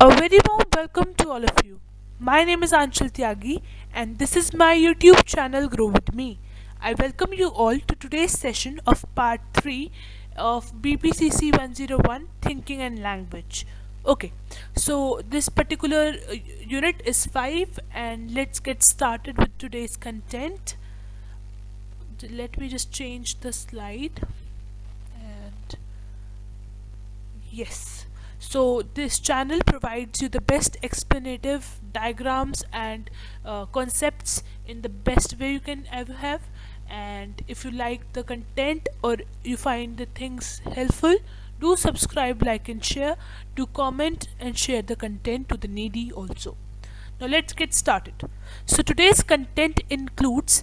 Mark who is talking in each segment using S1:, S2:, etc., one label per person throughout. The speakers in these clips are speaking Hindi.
S1: A very warm welcome to all of you. My name is Anshul Tyagi and this is my YouTube channel Grow With Me. I welcome you all to today's session of part 3 of BPCC 101 Thinking and Language. Okay, so this particular unit is 5 and let's get started with today's content. Let me just change the slide and yes. So this channel provides you the best explanative diagrams and concepts in the best way you can ever have. And if you like the content or you find the things helpful, do subscribe, like and share. Do comment and share the content to the needy also. Now let's get started. So today's content includes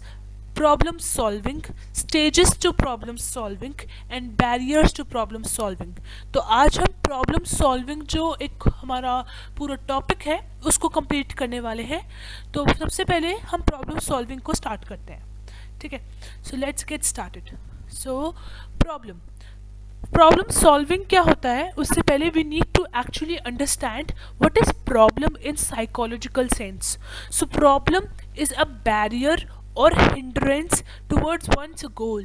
S1: problem solving, stages to problem solving and barriers to problem solving. तो आज हम प्रॉब्लम सॉल्विंग जो एक हमारा पूरा टॉपिक है उसको कंप्लीट करने वाले हैं. तो सबसे पहले हम प्रॉब्लम सॉल्विंग को स्टार्ट करते हैं. ठीक है, so let's get started. So problem solving क्या होता है उससे पहले we need to actually understand what is problem in psychological sense. So problem is a barrier और hindrance towards one's goal.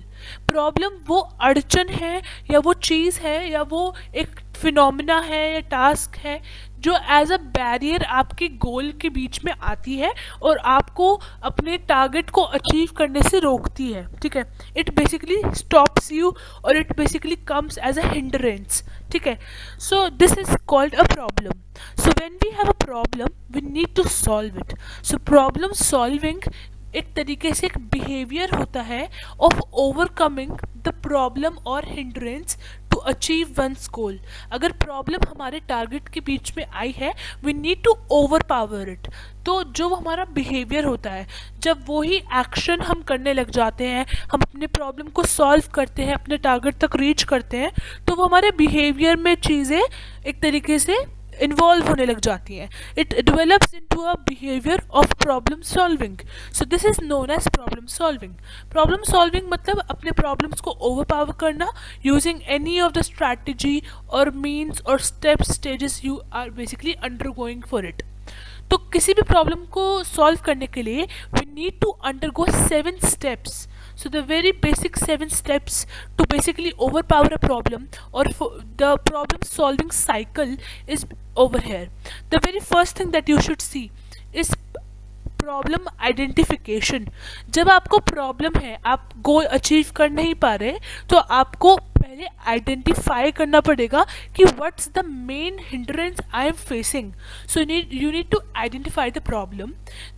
S1: Problem वो अड़चन है या वो चीज़ है या वो एक फिनोमिना है या टास्क है जो एज अ बैरियर आपके गोल के बीच में आती है और आपको अपने टारगेट को अचीव करने से रोकती है. ठीक है, इट बेसिकली स्टॉप्स यू और it basically comes as a hindrance. ठीक है, so this is called a problem. So when we have a problem we need to solve it. So problem solving एक तरीके से एक बिहेवियर होता है ऑफ ओवरकमिंग द प्रॉब्लम और hindrance to achieve one's goal. अगर प्रॉब्लम हमारे टारगेट के बीच में आई है we need to overpower it. तो जो हमारा बिहेवियर होता है जब वही एक्शन हम करने लग जाते हैं, हम अपने प्रॉब्लम को सॉल्व करते हैं, अपने टारगेट तक रीच करते हैं, तो वो हमारे बिहेवियर में चीज़ें एक तरीके से इन्वॉल्व होने लग जाती हैं. It develops into a behaviour of problem solving. So this is known as problem solving. Problem solving मतलब अपने प्रॉब्लम्स को ओवरपावर करना using any of the strategy और मीन्स और steps stages you are basically undergoing for it. तो किसी भी प्रॉब्लम को सॉल्व करने के लिए we need to undergo 7 steps. So the very basic 7 steps to basically overpower a problem or the problem solving cycle is over here. The very first thing that you should see is problem identification. जब आपको प्रॉब्लम है, आप गोल अचीव कर नहीं पा रहे, तो आपको पहले आइडेंटिफाई करना पड़ेगा कि what's the main hindrance I am facing. So you need to identify the problem,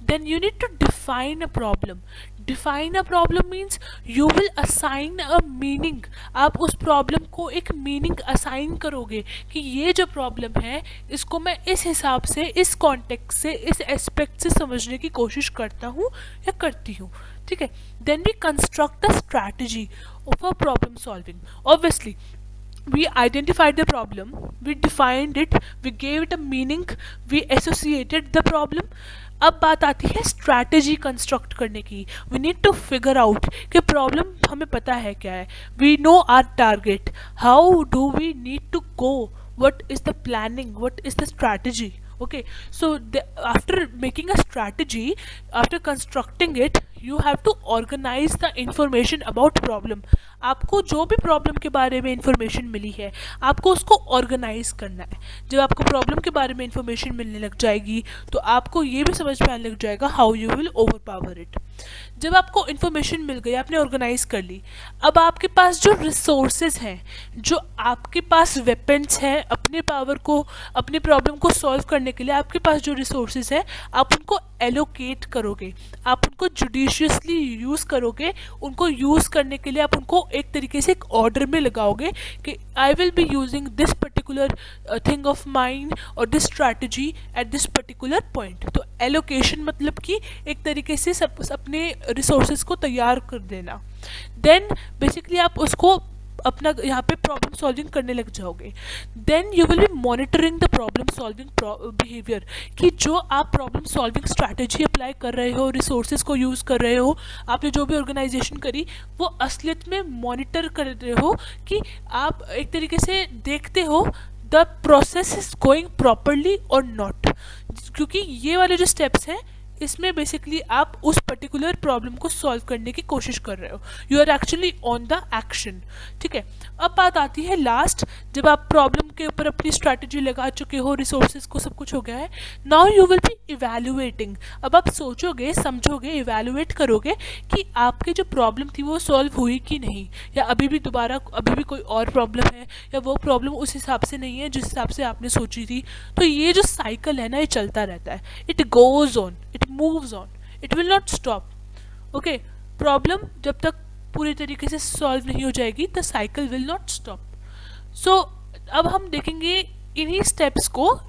S1: then you need to define a problem. Define a problem means you will assign a meaning. आप उस प्रॉब्लम को एक मीनिंग असाइन करोगे कि ये जो प्रॉब्लम है इसको मैं इस हिसाब से, इस कॉन्टेक्स्ट से, इस एस्पेक्ट से समझने की कोशिश करता हूँ या करती हूँ. ठीक है, then we construct the strategy of a problem solving. Obviously we identified the problem, we defined it, we gave it a meaning, we associated the problem. अब बात आती है स्ट्रैटेजी कंस्ट्रक्ट करने की. We need to figure out कि प्रॉब्लम हमें पता है क्या है, we know our target, how do we need to go, what is the planning, what is the strategy. Okay, so after making a strategy, after constructing it, you have to organize the information about problem. आपको जो भी प्रॉब्लम के बारे में इंफॉर्मेशन मिली है आपको उसको ऑर्गेनाइज करना है. जब आपको प्रॉब्लम के बारे में इंफॉर्मेशन मिलने लग जाएगी तो आपको ये भी समझ में आने लग जाएगा how you will over power it. जब आपको इन्फॉर्मेशन मिल गई, आपने ऑर्गेनाइज कर ली, अब आपके पास जो रिसोर्सेज हैं, जो आपके पास वेपन्स हैं अपने पावर को, अपने प्रॉब्लम को सॉल्व करने के लिए आपके पास जो रिसोर्सेज हैं आप उनको एलोकेट करोगे, आप उनको जुडिशियसली यूज़ करोगे. उनको यूज़ करने के लिए आप उनको एक तरीके से एक ऑर्डर में लगाओगे कि I will be using this particular thing of mind और this strategy at this particular point. तो एलोकेशन मतलब कि एक तरीके से सब अपने रिसोर्सेज को तैयार कर देना. देन बेसिकली आप उसको अपना यहाँ पे प्रॉब्लम सॉल्विंग करने लग जाओगे. Then you will be monitoring the problem solving behaviour कि जो आप प्रॉब्लम सॉल्विंग स्ट्रैटेजी अप्लाई कर रहे हो, रिसोर्सेज को यूज़ कर रहे हो, आपने जो भी ऑर्गेनाइजेशन करी वो असलियत में मॉनिटर कर रहे हो कि आप एक तरीके से देखते हो the process is going properly और नॉट, क्योंकि ये वाले जो स्टेप्स हैं इसमें बेसिकली आप उस पर्टिकुलर प्रॉब्लम को सॉल्व करने की कोशिश कर रहे हो, you are actually on the action. ठीक है, अब बात आती है लास्ट, जब आप प्रॉब्लम के ऊपर अपनी स्ट्रैटेजी लगा चुके हो, रिसोर्सेज को सब कुछ हो गया है, now you will B evaluating. अब आप सोचोगे, समझोगे, इवैल्यूएट करोगे कि आपकी जो प्रॉब्लम थी वो सॉल्व हुई कि नहीं, या अभी भी दोबारा अभी भी कोई और प्रॉब्लम है, या वो प्रॉब्लम उस हिसाब से नहीं है जिस हिसाब से आपने सोची थी। तो ये जो साइकिल है ना, ये चलता रहता है, it goes on, it moves on, it will not stop. Okay, problem जब तक पूरी तरीके से सॉल्व नहीं हो जाएगी, the cycle will not stop. So अब हम देखेंगे इन्हीं स्टेप्स को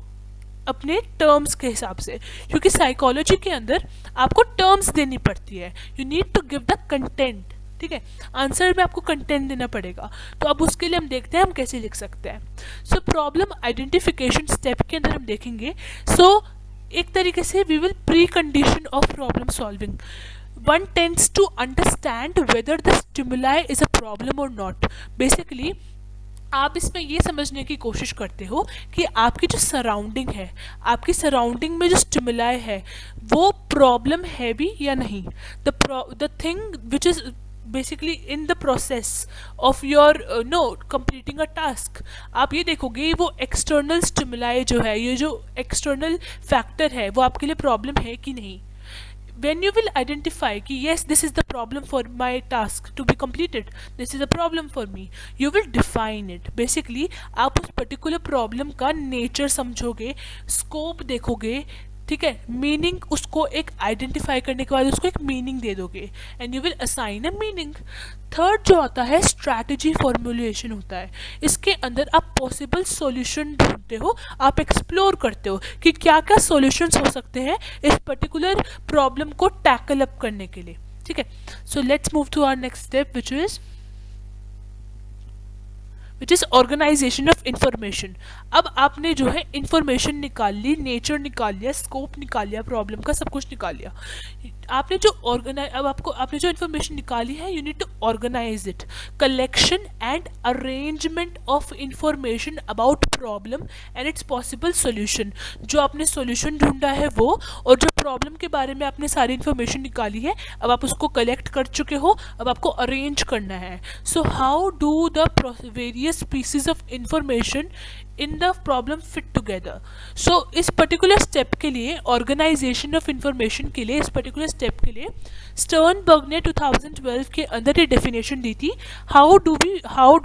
S1: अपने टर्म्स के हिसाब से, क्योंकि साइकोलॉजी के अंदर आपको टर्म्स देनी पड़ती है, you need to give the content. ठीक है, आंसर में आपको कंटेंट देना पड़ेगा। तो अब उसके लिए हम देखते हैं हम कैसे लिख सकते हैं। सो प्रॉब्लम आइडेंटिफिकेशन स्टेप के अंदर हम देखेंगे, सो एक तरीके से we will precondition of problem solving. One tends to understand whether the stimuli is a problem और नॉट। बेसिकली आप इसमें ये समझने की कोशिश करते हो कि आपकी जो सराउंडिंग है, आपकी सराउंडिंग में जो स्टिमुलाई है वो प्रॉब्लम है भी या नहीं। The thing which is basically in the process of your completing a task, आप ये देखोगे वो एक्सटर्नल स्टिमुलाई जो है, ये जो एक्सटर्नल फैक्टर है वो आपके लिए प्रॉब्लम है कि नहीं। when you will identify कि yes this is the problem for my task to be completed, this is a problem for me, you will define it। basically आप उस particular problem का nature समझोगे, scope देखोगे, ठीक है, मीनिंग उसको एक आइडेंटिफाई करने के बाद उसको एक मीनिंग दे दोगे, and you will assign a meaning. Third जो होता है स्ट्रैटेजी फॉर्मुलेशन होता है, इसके अंदर आप पॉसिबल सॉल्यूशन ढूंढते हो, आप एक्सप्लोर करते हो कि क्या क्या सॉल्यूशंस हो सकते हैं इस पर्टिकुलर प्रॉब्लम को टैकल अप करने के लिए। ठीक है, so let's move to our next step which is organisation of information. अब आपने जो है इंफॉर्मेशन निकाल ली, नेचर निकाल लिया, स्कोप निकाल लिया, प्रॉब्लम का सब कुछ निकाल लिया, आपने जो आपने जो इंफॉर्मेशन निकाली है, you need to organise it. Collection and arrangement of information about problem and its possible solution. जो आपने सोल्यूशन ढूंढा है वो, और जो प्रॉब्लम के बारे में आपने सारी इंफॉर्मेशन निकाली है, अब आप उसको कलेक्ट कर चुके हो, अब आपको अरेंज करना है। So how do the various pieces of information in the problem fit together. So इस पर्टिकुलर स्टेप के लिए, ऑर्गेनाइजेशन ऑफ इंफॉर्मेशन के लिए, इस पर्टिकुलर स्टेप के लिए स्टर्नबर्ग ने 2012 के अंदर ये डेफिनेशन दी थी, how do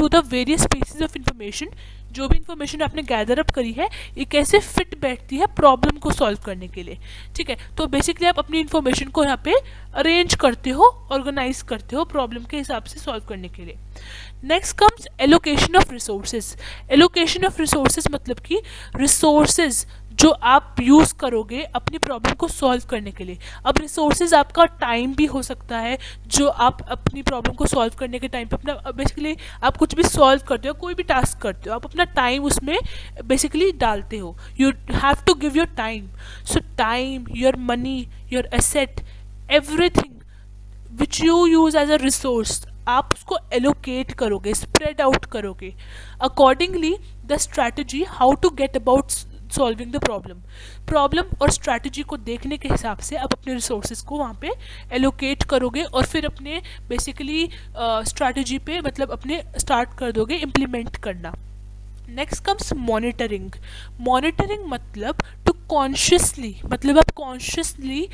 S1: the various pieces of information, जो भी इंफॉर्मेशन आपने गैदर अप करी है, ये कैसे फिट बैठती है प्रॉब्लम को सॉल्व करने के लिए। ठीक है, तो बेसिकली आप अपनी इंफॉर्मेशन को यहाँ पे अरेंज करते हो, ऑर्गेनाइज करते हो प्रॉब्लम के हिसाब से सॉल्व करने के लिए। Next comes allocation of resources. Allocation of resources मतलब कि रिसोर्सेज जो आप यूज़ करोगे अपनी प्रॉब्लम को सॉल्व करने के लिए। अब रिसोर्सेज आपका टाइम भी हो सकता है, जो आप अपनी प्रॉब्लम को सॉल्व करने के टाइम पे अपना बेसिकली आप कुछ भी सॉल्व करते हो, कोई भी टास्क करते हो, आप अपना टाइम उसमें बेसिकली डालते हो, you have to give your time. So time, your money, your asset, everything which you use as a resource, आप उसको एलोकेट करोगे, स्प्रेड आउट करोगे accordingly the strategy how to get about solving the problem और स्ट्रैटेजी को देखने के हिसाब से आप अपने रिसोर्सेज को वहाँ पे एलोकेट करोगे, और फिर अपने बेसिकली स्ट्रैटेजी पे मतलब अपने स्टार्ट कर दोगे इम्प्लीमेंट करना। Next comes monitoring. मॉनिटरिंग मतलब टू कॉन्शियसली, मतलब आप कॉन्शियसली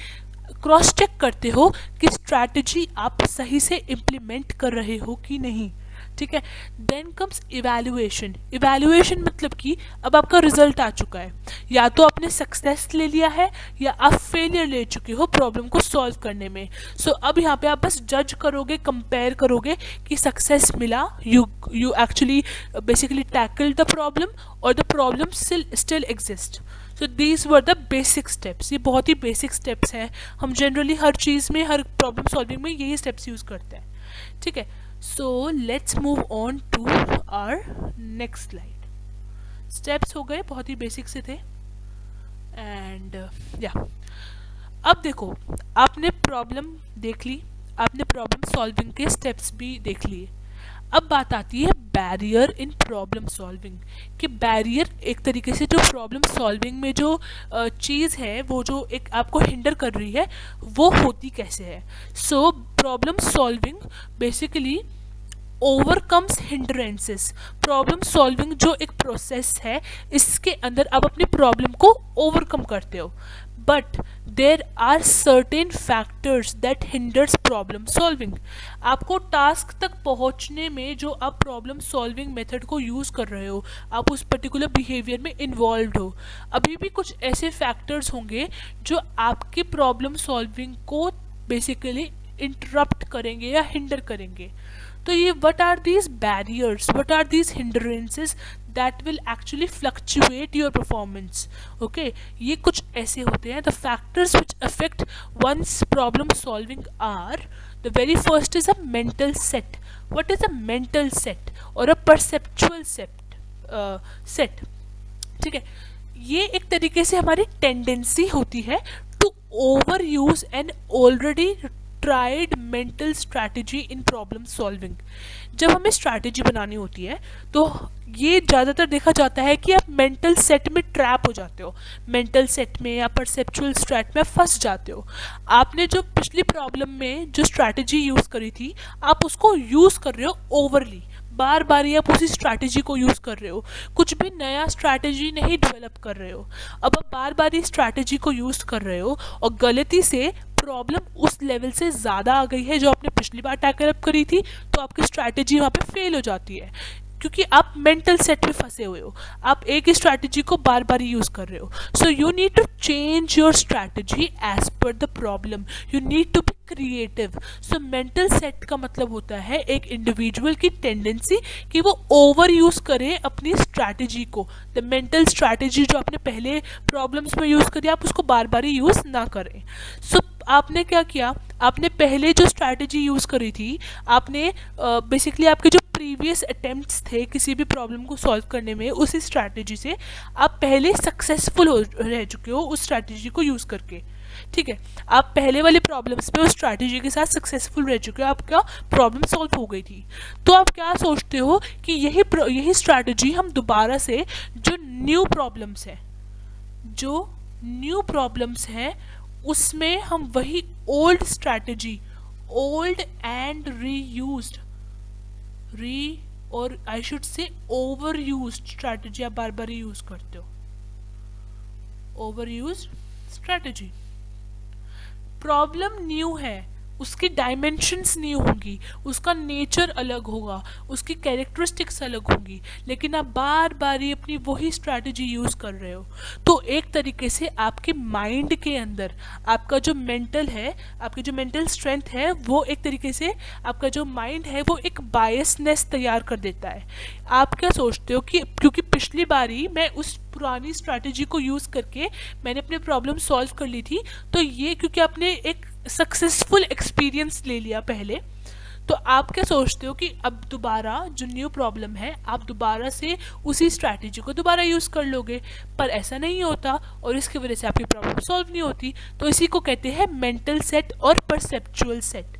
S1: क्रॉस चेक करते हो कि स्ट्रैटेजी आप सही से इम्प्लीमेंट कर रहे हो कि नहीं। ठीक है, देन कम्स इवैल्यूएशन। इवैल्यूएशन मतलब कि अब आपका रिजल्ट आ चुका है, या तो आपने सक्सेस ले लिया है या आप फेलियर ले चुके हो प्रॉब्लम को सॉल्व करने में। सो अब यहाँ पे आप बस जज करोगे, कंपेयर करोगे कि सक्सेस मिला, you actually basically tackle the problem, और the problem still exist. So these were the basic steps. ये बहुत ही बेसिक स्टेप्स हैं, हम जनरली हर चीज़ में, हर प्रॉब्लम सॉल्विंग में यही स्टेप्स यूज़ करते हैं। ठीक है, so let's move on to our next slide. Steps हो गए, बहुत ही बेसिक से थे, एंड या अब देखो, आपने प्रॉब्लम देख ली, आपने प्रॉब्लम सॉल्विंग के स्टेप्स भी देख लिए। अब बात आती है बैरियर इन प्रॉब्लम सॉल्विंग, कि बैरियर एक तरीके से जो प्रॉब्लम सॉल्विंग में जो चीज़ है, वो जो एक आपको हिंडर कर रही है, वो होती कैसे है. सो problem solving basically overcomes hindrances. Problem solving जो एक प्रोसेस है, इसके अंदर आप अपनी प्रॉब्लम को ओवरकम करते हो. But there are certain factors that hinders problem solving. आपको टास्क तक पहुंचने में जो आप प्रॉब्लम सॉल्विंग मेथड को यूज़ कर रहे हो, आप उस पर्टिकुलर बिहेवियर में इन्वॉल्व हो, अभी भी कुछ ऐसे फैक्टर्स होंगे जो आपकी प्रॉब्लम सॉल्विंग को बेसिकली इंटरप्ट करेंगे या हिंडर करेंगे. तो ये what are these barriers, what are these hindrances that will actually fluctuate your performance. Okay, ये कुछ ऐसे होते हैं. The factors which affect one's problem solving are, the very first is a mental set. What is a mental set or a perceptual set? ठीक है, ये एक तरीके से हमारी टेंडेंसी होती है to overuse an already tried mental strategy in problem solving. जब हमें स्ट्रैटेजी बनानी होती है तो ये ज़्यादातर देखा जाता है कि आप मेंटल सेट में ट्रैप हो जाते हो, मेंटल सेट में या परसेप्चुअल स्ट्रैट में फंस जाते हो. आपने जो पिछली प्रॉब्लम में जो स्ट्रैटेजी यूज़ करी थी, आप उसको यूज़ कर रहे हो ओवरली, बार बार ही आप उसी स्ट्रैटेजी को यूज़ कर रहे हो, कुछ भी नया स्ट्रैटेजी नहीं डेवलप कर रहे हो. अब आप बार बार ही स्ट्रैटेजी को यूज़ कर रहे हो और गलती से प्रॉब्लम उस लेवल से ज़्यादा आ गई है जो आपने पिछली बार टैकल अप करी थी, तो आपकी स्ट्रैटेजी वहाँ पे फेल हो जाती है, क्योंकि आप मेंटल सेट में फंसे हुए हो, आप एक ही स्ट्रैटेजी को बार बार यूज़ कर रहे हो. So you need to change your strategy as per the problem. You need to be creative. So mental set का मतलब होता है एक इंडिविजुअल की टेंडेंसी कि वो ओवर यूज़ करे अपनी स्ट्रैटेजी को. द मेंटल स्ट्रैटेजी जो आपने पहले प्रॉब्लम्स में यूज़ करी, आप उसको बार बार ही यूज़ ना करें. सो आपने क्या किया, आपने पहले जो स्ट्रैटेजी यूज़ करी थी, आपने बेसिकली आपके जो प्रीवियस अटेम्प्ट्स थे किसी भी प्रॉब्लम को सॉल्व करने में, उसी स्ट्रैटेजी से आप पहले सक्सेसफुल हो रह चुके हो उस स्ट्रैटेजी को यूज़ करके. ठीक है, आप पहले वाले प्रॉब्लम्स में उस स्ट्रैटेजी के साथ सक्सेसफुल रह चुके हो, आपका प्रॉब्लम सॉल्व हो गई थी. तो आप क्या सोचते हो कि यही स्ट्रैटेजी हम दोबारा से जो न्यू प्रॉब्लम्स हैं उसमें हम वही ओल्ड स्ट्रैटेजी, ओल्ड एंड और I should say over used strategy आप बार बार यूज करते हो. Over use strategy. Problem new है, उसकी डायमेंशंस न्यू होंगी, उसका नेचर अलग होगा, उसकी कैरेक्टरिस्टिक्स अलग होंगी, लेकिन आप बार बार ही अपनी वही स्ट्रैटेजी यूज़ कर रहे हो. तो एक तरीके से आपके माइंड के अंदर आपका जो मेंटल है, आपकी जो मेंटल स्ट्रेंथ है, वो एक तरीके से आपका जो माइंड है वो एक बायसनेस तैयार कर देता है. आप क्या सोचते हो कि क्योंकि पिछली बारी मैं उस पुरानी स्ट्रैटेजी को यूज़ करके मैंने अपनी प्रॉब्लम सॉल्व कर ली थी, तो ये क्योंकि आपने एक सक्सेसफुल एक्सपीरियंस ले लिया पहले, तो आप क्या सोचते हो कि अब दोबारा जो न्यू प्रॉब्लम है आप दोबारा से उसी स्ट्रैटेजी को दोबारा यूज़ कर लोगे. पर ऐसा नहीं होता और इसकी वजह से आपकी प्रॉब्लम सॉल्व नहीं होती. तो इसी को कहते हैं मेंटल सेट और परसेप्चुअल सेट.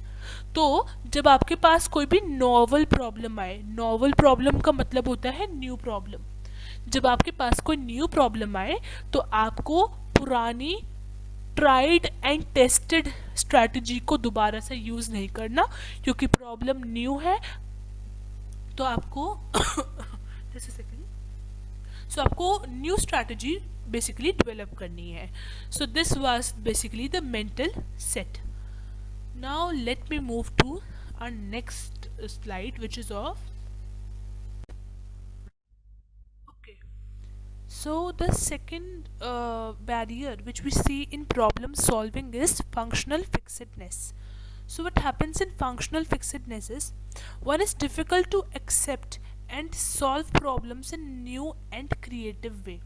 S1: तो जब आपके पास कोई भी नॉवल प्रॉब्लम आए, नॉवल प्रॉब्लम का मतलब होता है न्यू प्रॉब्लम, जब आपके पास कोई न्यू प्रॉब्लम आए तो आपको पुरानी ट्राइड एंड टेस्टेड स्ट्रैटेजी को दोबारा से यूज़ नहीं करना, क्योंकि प्रॉब्लम न्यू है. तो आपको आपको न्यू स्ट्रैटेजी बेसिकली डेवलप करनी है. So this was basically the mental set. Now let me move to our next slide which is of. So the second barrier which we see in problem solving is functional fixedness. So what happens in functional fixedness is one is difficult to accept and solve problems in new and creative way.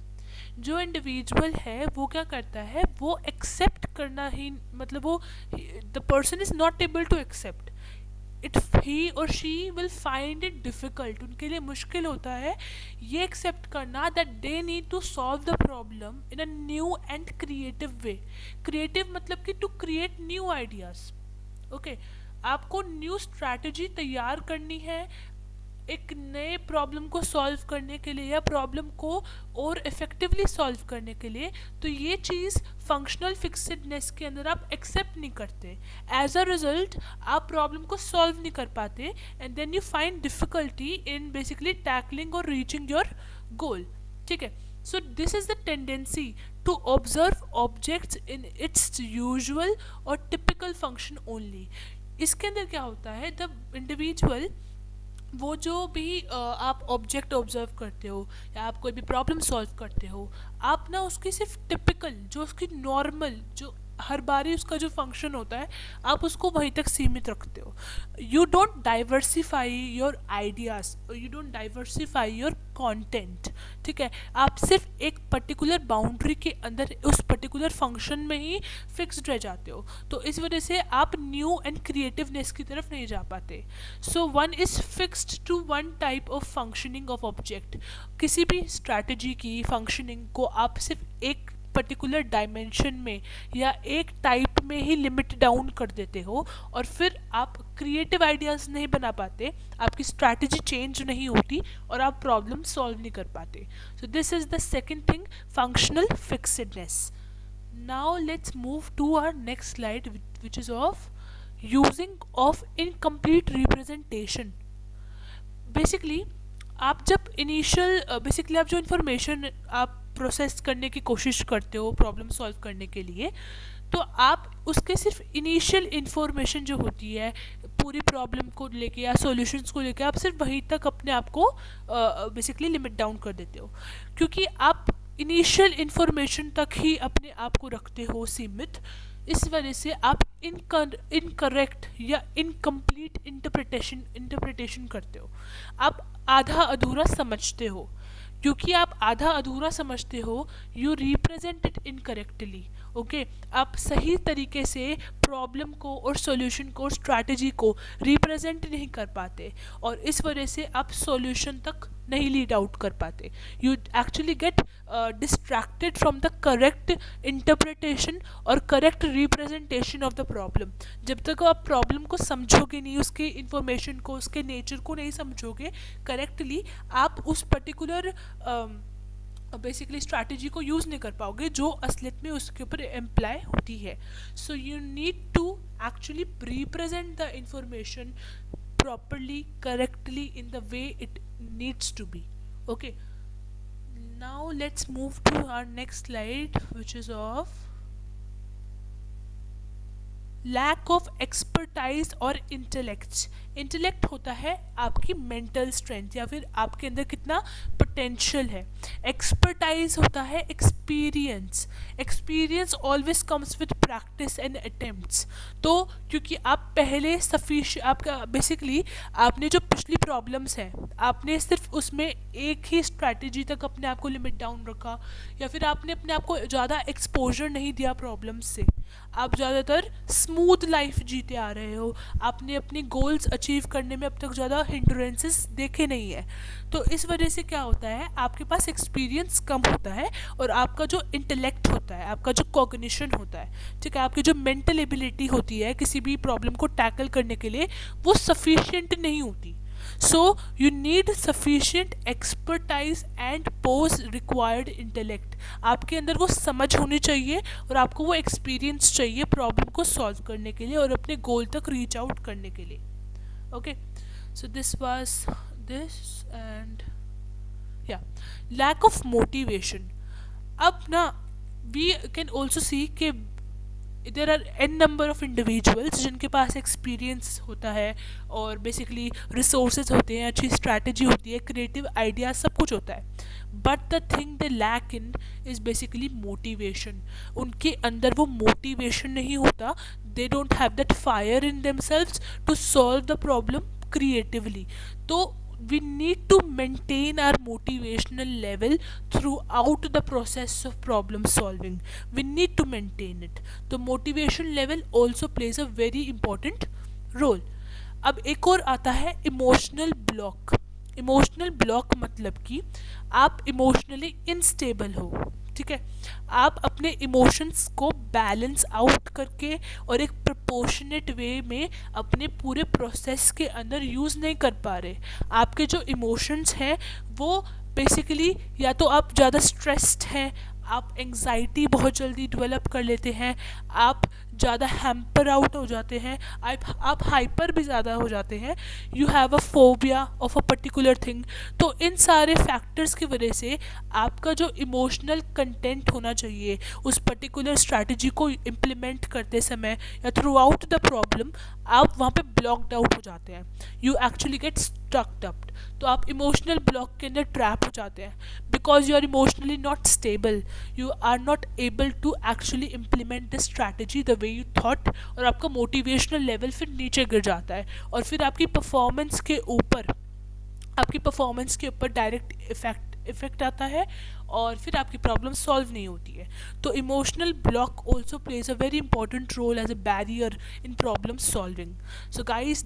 S1: जो इंडिविजुअल है वो क्या करता है, वो एक्सेप्ट करना ही, मतलब वो the person is not able to accept it, he और she will find it difficult, उनके लिए मुश्किल होता है ये एक्सेप्ट करना that they need to solve the problem in a new and creative way. Creative मतलब कि to create new ideas. Okay, आपको न्यू स्ट्रैटेजी तैयार करनी है एक नए प्रॉब्लम को सॉल्व करने के लिए या प्रॉब्लम को और इफ़ेक्टिवली सॉल्व करने के लिए, तो ये चीज़ फंक्शनल फिक्सडनेस के अंदर आप एक्सेप्ट नहीं करते। एज अ रिजल्ट आप प्रॉब्लम को सॉल्व नहीं कर पाते, and then you find difficulty in basically tackling और रीचिंग योर गोल। ठीक है, so this is the tendency to observe objects in its usual और टिपिकल फंक्शन ओनली। इसके अंदर क्या होता है, द इंडिविजुअल, वो जो भी आप ऑब्जेक्ट ऑब्जर्व करते हो या आप कोई भी प्रॉब्लम सॉल्व करते हो, आप ना उसकी सिर्फ टिपिकल, जो उसकी नॉर्मल, जो हर बारी उसका जो फंक्शन होता है, आप उसको वहीं तक सीमित रखते हो। You don't diversify your ideas, you don't diversify your content. ठीक है, आप सिर्फ एक पर्टिकुलर बाउंड्री के अंदर उस पर्टिकुलर फंक्शन में ही फिक्स्ड रह जाते हो, तो इस वजह से आप न्यू एंड क्रिएटिवनेस की तरफ नहीं जा पाते। So one is fixed to one type of functioning of object. किसी भी स्ट्रैटेजी की फंक्शनिंग को आप सिर्फ एक पर्टिकुलर डायमेंशन में या एक टाइप में ही लिमिट डाउन कर देते हो, और फिर आप क्रिएटिव आइडियाज़ नहीं बना पाते, आपकी स्ट्रैटेजी चेंज नहीं होती और आप प्रॉब्लम सॉल्व नहीं कर पाते। So this is the second thing, functional fixedness. Now let's move to our next slide, which is of using of incomplete representation. Basically आप जब इनिशियल बेसिकली आप जो इन्फॉर्मेशन आप प्रोसेस करने की कोशिश करते हो प्रॉब्लम सॉल्व करने के लिए, तो आप उसके सिर्फ इनिशियल इन्फॉर्मेशन जो होती है पूरी प्रॉब्लम को लेके या सॉल्यूशंस को लेके, आप सिर्फ वहीं तक अपने आप को बेसिकली लिमिट डाउन कर देते हो, क्योंकि आप इनिशियल इन्फॉर्मेशन तक ही अपने आप को रखते हो सीमित। इस वजह से आप इनकरेक्ट या इनकम्प्लीट इंटरप्रिटेशन करते हो, आप आधा अधूरा समझते हो। क्योंकि आप आधा अधूरा समझते हो, you represent it incorrectly. Okay, आप सही तरीके से प्रॉब्लम को और सॉल्यूशन को और स्ट्रैटेजी को रिप्रेजेंट नहीं कर पाते, और इस वजह से आप सॉल्यूशन तक नहीं लीड आउट कर पाते। You actually get distracted from the correct interpretation और correct representation of the problem. जब तक आप प्रॉब्लम को समझोगे नहीं, उसके इंफॉर्मेशन को, उसके नेचर को नहीं समझोगे करेक्टली, आप उस पर्टिकुलर बेसिकली स्ट्रैटेजी को यूज़ नहीं कर पाओगे जो असलियत में उसके ऊपर एम्प्लाई होती है। So you need to actually represent the information properly, correctly, in the way it needs to be. Okay, now let's move to our next slide, which is of lack of expertise और इंटेलेक्ट। इंटेलेक्ट होता है आपकी मेंटल स्ट्रेंथ या फिर आपके अंदर कितना पोटेंशियल है। एक्सपर्टाइज होता है experience. Experience always comes with practice and attempts. तो क्योंकि आप पहले आपका बेसिकली आपने जो पिछली प्रॉब्लम्स हैं, आपने सिर्फ उसमें एक ही स्ट्रैटेजी तक अपने आप को लिमिट डाउन रखा, या फिर आपने अपने आप को ज़्यादा एक्सपोजर नहीं दिया प्रॉब्लम्स से, आप ज़्यादातर स्मूथ लाइफ जीते आ रहे हो, आपने अपनी गोल्स अचीव करने में अब तक ज़्यादा हिंड्रेंसेस देखे नहीं है। तो इस वजह से क्या होता है, आपके पास एक्सपीरियंस कम होता है और आपका जो इंटेलेक्ट होता है, आपका जो कॉग्निशन होता है, ठीक है, आपकी जो मेंटल एबिलिटी होती है किसी भी प्रॉब्लम को टैकल करने के लिए, वो सफिशिएंट नहीं होती। So you need sufficient expertise and post required intellect। आपके अंदर वो समझ होनी चाहिए और आपको वो एक्सपीरियंस चाहिए प्रॉब्लम को सॉल्व करने के लिए और अपने गोल तक रीच आउट करने के लिए। Okay, so this was this and या लैक ऑफ मोटिवेशन। अब ना वी कैन ऑल्सो सी कि there are an number of individuals जिनके पास एक्सपीरियंस होता है और बेसिकली रिसोर्सेज होते हैं, अच्छी स्ट्रैटेजी होती है, क्रिएटिव आइडिया, सब कुछ होता है, but the thing they lack in is basically motivation. उनके अंदर वो मोटिवेशन नहीं होता, they don't have that fire in themselves to solve the problem creatively. तो we need to maintain our motivational level throughout the process of problem solving. We need to maintain it. The motivation level also plays a very important role. अब एक और आता है इमोशनल ब्लॉक। इमोशनल ब्लॉक मतलब कि आप इमोशनली इनस्टेबल हो, ठीक है, आप अपने इमोशंस को बैलेंस आउट करके और एक प्रोपोर्शनेट वे में अपने पूरे प्रोसेस के अंदर यूज़ नहीं कर पा रहे। आपके जो इमोशंस हैं वो बेसिकली, या तो आप ज़्यादा स्ट्रेस्ड हैं, आप एंग्जाइटी बहुत जल्दी डेवलप कर लेते हैं, आप ज़्यादा हैम्पर आउट हो जाते हैं, आप हाइपर भी ज़्यादा हो जाते हैं, you have a phobia of a particular thing. तो इन सारे फैक्टर्स की वजह से आपका जो इमोशनल कंटेंट होना चाहिए उस पर्टिकुलर स्ट्रैटेजी को इम्प्लीमेंट करते समय या थ्रू आउट द प्रॉब्लम, आप वहाँ पे ब्लॉकड आउट हो जाते हैं, यू एक्चुअली गेट स्टक्ड अप। तो आप इमोशनल ब्लॉक के अंदर ट्रैप हो जाते हैं because you are emotionally not stable, you are not able to actually implement the strategy the way you thought, और आपका मोटिवेशनल लेवल फिर नीचे गिर जाता है और फिर आपकी परफॉर्मेंस के ऊपर डायरेक्ट इफेक्ट आता है और फिर आपकी प्रॉब्लम सॉल्व नहीं होती है। तो emotional block also plays a very important role as a barrier in problem solving. So guys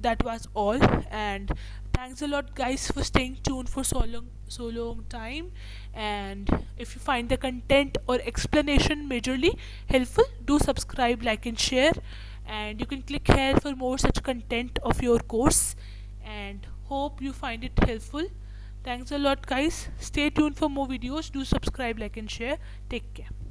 S1: that was all, and thanks a lot guys for staying tuned for so long time. And if you find the content or explanation majorly helpful, do subscribe, like and share, and you can click here for more such content of your course, and hope you find it helpful. Thanks a lot guys, stay tuned for more videos, do subscribe, like and share. Take care.